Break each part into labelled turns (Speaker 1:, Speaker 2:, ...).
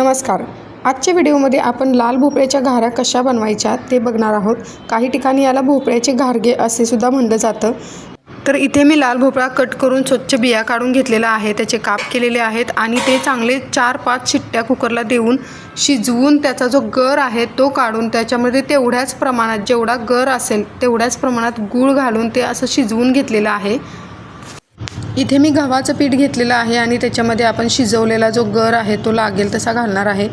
Speaker 1: नमस्कार. आजच्या व्हिडिओमध्ये आपण लाल भोपळ्याच्या घाऱ्या कशा बनवायच्या ते बघणार आहोत. काही ठिकाणी याला भोपळ्याचे घारगे असे सुद्धा म्हटलं जातं. तर इथे मी लाल भोपळा कट करून स्वच्छ बिया काढून घेतलेला आहे. त्याचे काप केलेले आहेत आणि ते चांगले 4-5 शिट्ट्या कुकरला देऊन शिजवून त्याचा जो गर आहे तो काढून त्याच्यामध्ये तेवढ्याच प्रमाणात जेवढा गर असेल तेवढ्याच प्रमाणात गूळ घालून ते असं शिजवून घेतलेलं आहे. इथे मी गव्हाचं पीठ घेतलेलं आहे आणि त्याच्यामध्ये आपण शिजवलेला जो गर आहे तो लागेल तसा घालणार आहे.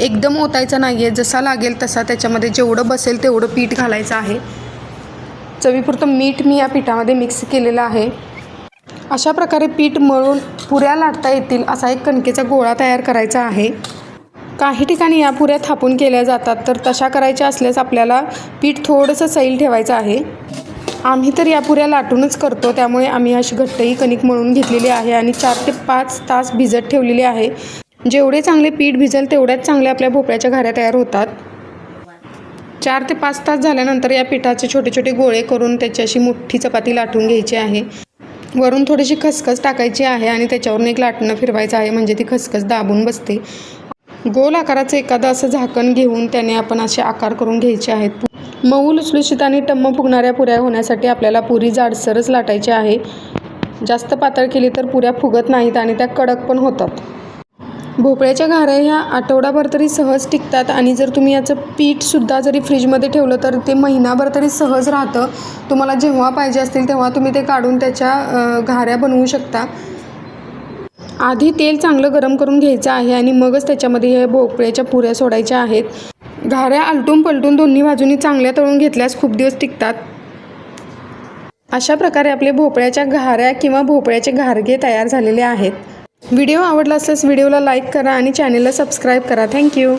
Speaker 1: एकदम ओतायचा नाही आहे, जसा लागेल तसा त्याच्यामध्ये जेवढं बसेल तेवढं पीठ घालायचं आहे. चवीपुरतं मीठ मी या पिठामध्ये मिक्स केलेलं आहे. अशा प्रकारे पीठ मळून पुऱ्या लाटता येतील असा एक कणकेचा गोळा तयार करायचा आहे. काही ठिकाणी या पुऱ्या थापून केल्या जातात, तर तशा करायच्या असल्यास आपल्याला पीठ थोडंसं सैल ठेवायचं आहे. आम्ही तर या पुऱ्या लाटूनच करतो, त्यामुळे आम्ही अशी घट्टही कणिक मळून घेतलेली आहे आणि 4 ते 5 तास भिजत ठेवलेली आहे. जेवढे चांगले पीठ भिजेल तेवढ्याच चांगल्या आपल्या भोपळ्याच्या घाऱ्या तयार होतात. 4 ते 5 तास झाल्यानंतर या पिठाचे छोटे छोटे गोळे करून त्याची अशी मोठी चपाती लाटून घ्यायची आहे. वरून थोडीशी खसखस टाकायची आहे आणि त्याच्यावरून एक लाटणं फिरवायचं आहे, म्हणजे ती खसखस दाबून बसते. गोल आकाराचं एखादं असं झाकण घेऊन त्याने आपण असे आकार करून घ्यायचे आहेत. मऊ लुसलुशीत आणि टम्म फुगणाऱ्या पुऱ्या होण्यासाठी आपल्याला पुरी जाडसरच लाटायची आहे. जास्त पातळ केली तर पुऱ्या फुगत नाहीत आणि त्या कडक पण होतात. भोपळ्याच्या घाऱ्या ह्या आठवडाभर तरी सहज टिकतात आणि जर तुम्ही याचं पीठसुद्धा जरी फ्रीजमध्ये ठेवलं तर ते महिनाभर तरी सहज राहतं. तुम्हाला जेव्हा पाहिजे असतील तेव्हा तुम्ही ते काढून त्याच्या घाऱ्या बनवू शकता. आधी तेल चांगलं गरम करून घ्यायचं आहे आणि मगच त्याच्यामध्ये हे भोपळ्याच्या पुऱ्या सोडायच्या आहेत. घाऱ्या आलटून पलटून दोन्ही बाजूनी चांगल्या तळून घेतल्यास खूप दिवस टिकतात. अशा प्रकारे आपले भोपळ्याच्या घाऱ्या किंवा भोपळ्याचे घारगे तयार झालेले आहेत. व्हिडिओ आवडला असल्यास व्हिडिओला लाईक करा आणि चॅनेलला सबस्क्राईब करा. थँक्यू.